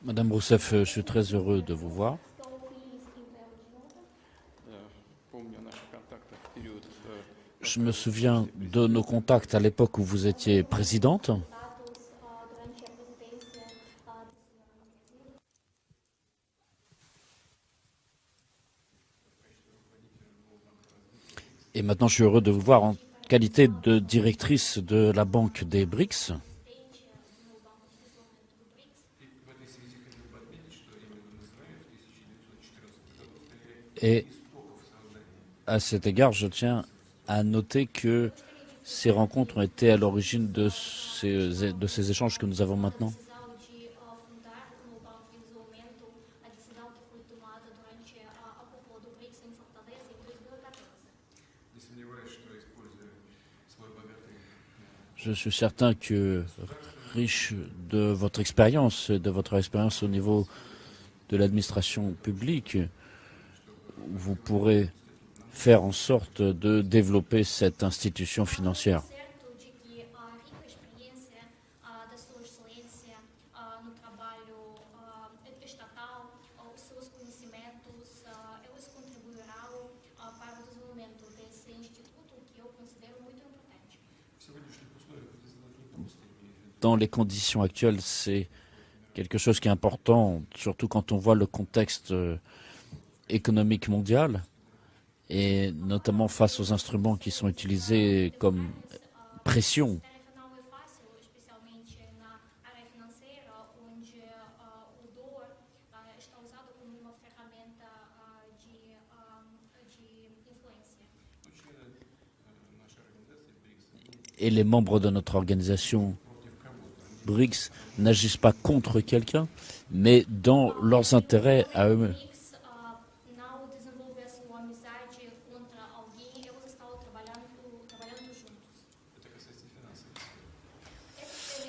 Madame Rousseff, je suis très heureux de vous voir. Je me souviens de nos contacts à l'époque où vous étiez présidente. Et maintenant, je suis heureux de vous voir en qualité de directrice de la Banque des BRICS. Et à cet égard, je tiens à noter que ces rencontres ont été à l'origine de ces échanges que nous avons maintenant. Je suis certain que, riche de votre expérience au niveau de l'administration publique, vous pourrez faire en sorte de développer cette institution financière. Dans les conditions actuelles, c'est quelque chose qui est important, surtout quand on voit le contexte économique mondial, et notamment face aux instruments qui sont utilisés comme pression. Et les membres de notre organisation BRICS n'agissent pas contre quelqu'un, mais dans leurs intérêts à eux-mêmes.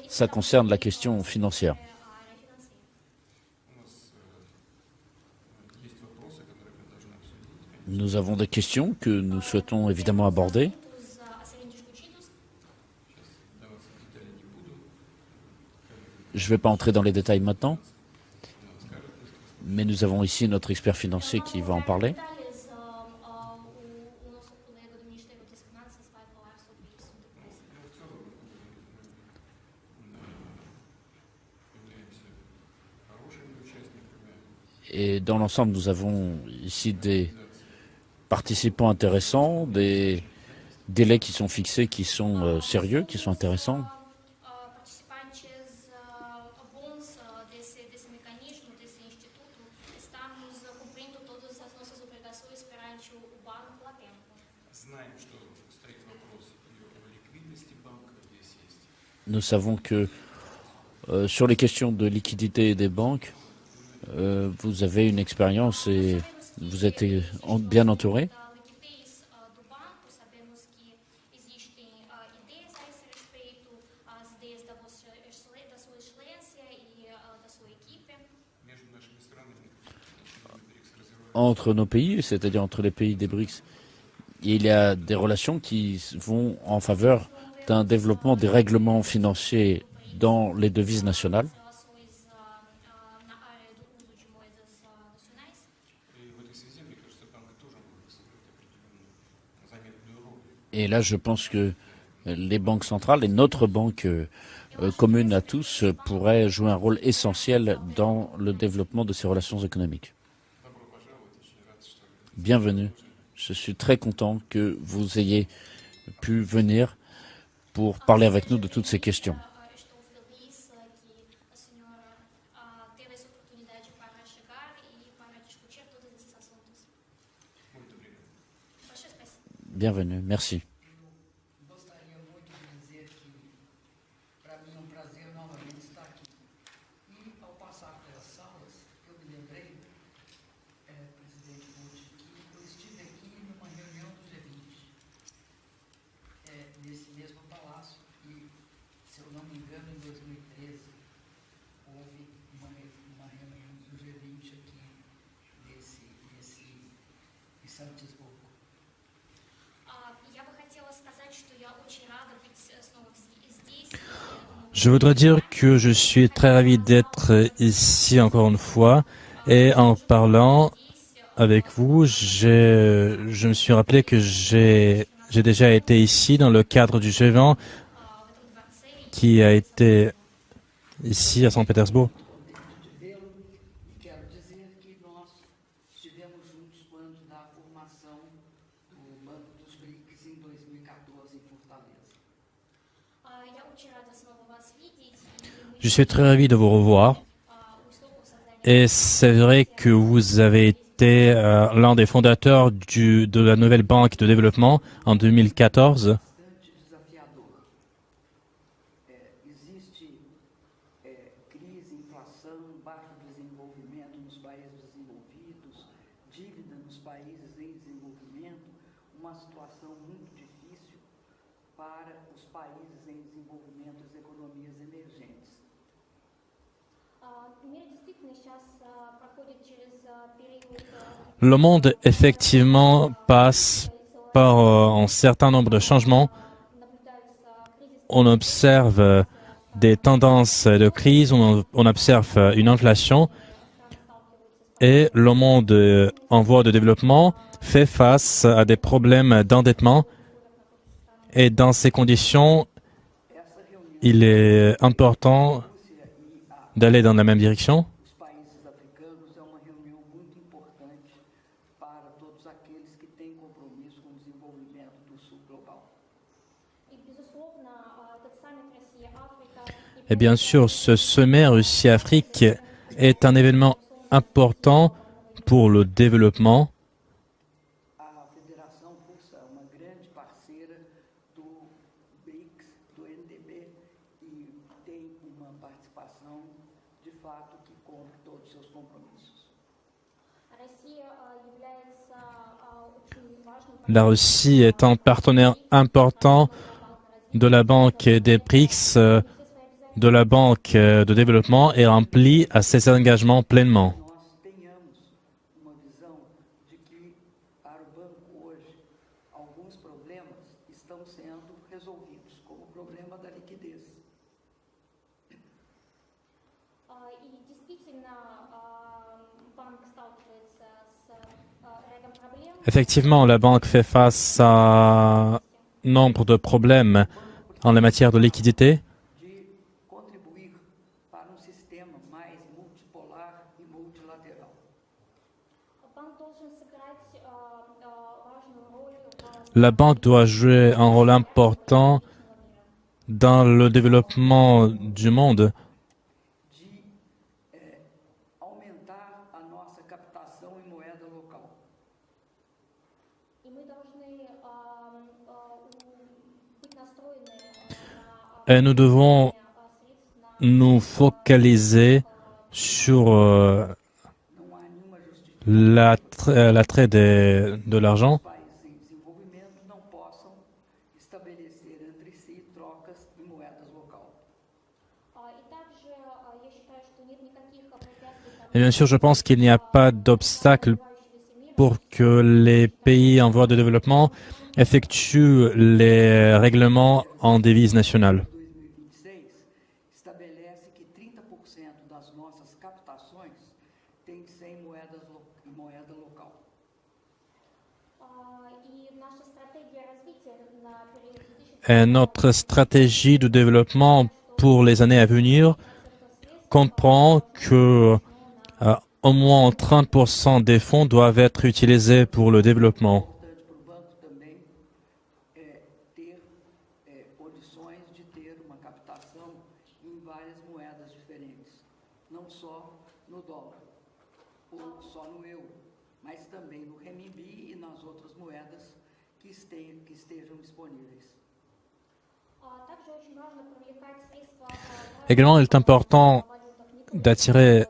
Ça concerne la question financière. Nous avons des questions que nous souhaitons évidemment aborder. Je ne vais pas entrer dans les détails maintenant, mais nous avons ici notre expert financier qui va en parler. Et dans l'ensemble, nous avons ici des participants intéressants, des délais qui sont fixés, qui sont sérieux, qui sont intéressants. Nous savons que sur les questions de liquidité des banques, vous avez une expérience et vous êtes bien entouré. Entre nos pays, c'est-à-dire entre les pays des BRICS, il y a des relations qui vont en faveur d'un développement des règlements financiers dans les devises nationales. Et là, je pense que les banques centrales et notre banque commune à tous pourraient jouer un rôle essentiel dans le développement de ces relations économiques. Bienvenue. Je suis très content que vous ayez pu venir pour parler avec nous de toutes ces questions. Bienvenue, merci. Je voudrais dire que je suis très ravi d'être ici encore une fois et en parlant avec vous, je me suis rappelé que j'ai déjà été ici dans le cadre du G20 qui a été ici à Saint-Pétersbourg. Je suis très ravi de vous revoir. Et c'est vrai que vous avez été l'un des fondateurs de la nouvelle banque de développement en 2014. Le monde, effectivement, passe par un certain nombre de changements. On observe des tendances de crise, on observe une inflation et le monde en voie de développement fait face à des problèmes d'endettement. Et dans ces conditions, il est important d'aller dans la même direction. Et bien sûr, ce sommet Russie-Afrique est un événement important pour le développement. La Russie est un partenaire important de la Banque des BRICS, de la Banque de développement et remplit à ses engagements pleinement. Effectivement, la banque fait face à nombre de problèmes en la matière de liquidité. La banque doit jouer un rôle important dans le développement du monde. Et nous devons nous focaliser sur l'attrait de l'argent. Et bien sûr, je pense qu'il n'y a pas d'obstacle pour que les pays en voie de développement effectuent les règlements en devise nationale. Et notre stratégie de développement pour les années à venir comprend que au moins 30% des fonds doivent être utilisés pour le développement. Également, il est important d'attirer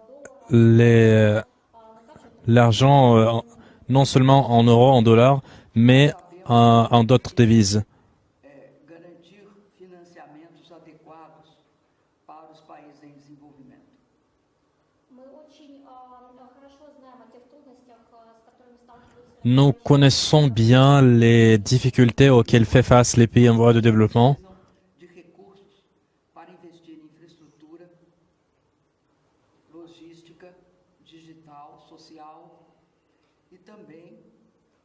l'argent non seulement en euros, en dollars, mais en d'autres devises. Nous connaissons bien les difficultés auxquelles font face les pays en voie de développement. logística digital, social e também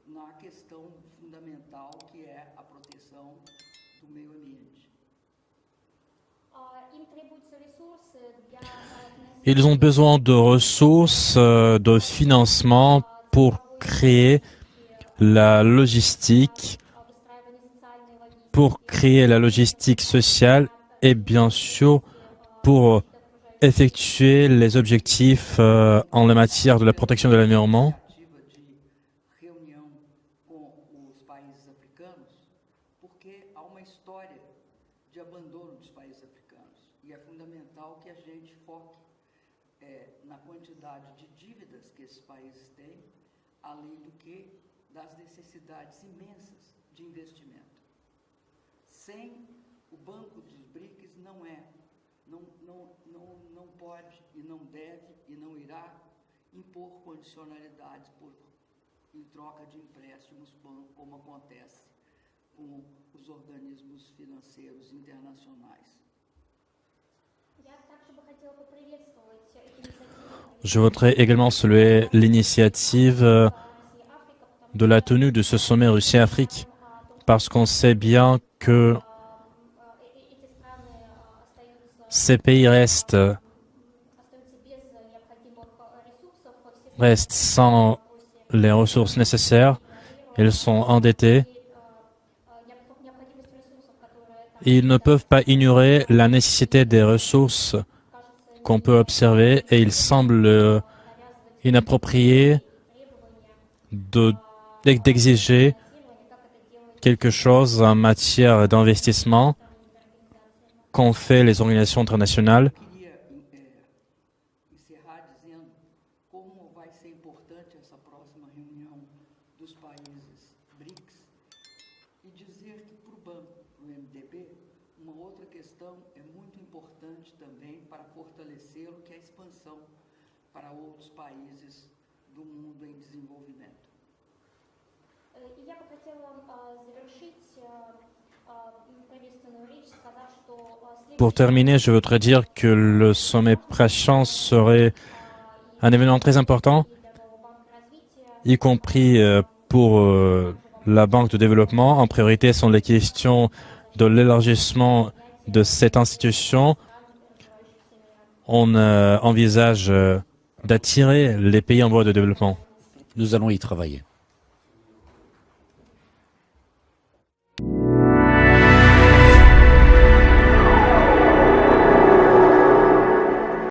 na questão fundamental que é a proteção do meio ambiente. Ils ont besoin de ressources, de financement pour créer la logistique, sociale et bien sûr pour effectuer les objectifs en la matière de la protection de l'environnement. De reunião com os países africanos, porque há uma história de abandono dos países africanos e é fundamental que a gente foque na quantidade de dívidas que esses países têm, além do que das necessidades imensas de investimento. Sem o Banco dos BRICS não pode e não deve e não irá impor condicionalidades em troca de empréstimos, como acontece com os organismos financeiros internacionais. Je voudrais également saluer l'initiative de la tenue de ce sommet Russie-Afrique, parce qu'on sait bien que ces pays restent sans les ressources nécessaires, ils sont endettés, et ils ne peuvent pas ignorer la nécessité des ressources qu'on peut observer, et il semble inapproprié d'exiger quelque chose en matière d'investissement qu'ont fait les organisations internationales. Queria encerrar dizendo como vai ser importante essa próxima reunião dos países BRICS e dizer que para o banco, o MDB, uma outra questão é muito importante também para fortalecê-lo, que é a expansão para outros países do mundo em desenvolvimento. Я бы хотела завершить приветственную речь, сказав, что Pour terminer, je voudrais dire que le sommet Prachance serait un événement très important, y compris pour la Banque de développement. En priorité sont les questions de l'élargissement de cette institution. On envisage d'attirer les pays en voie de développement. Nous allons y travailler.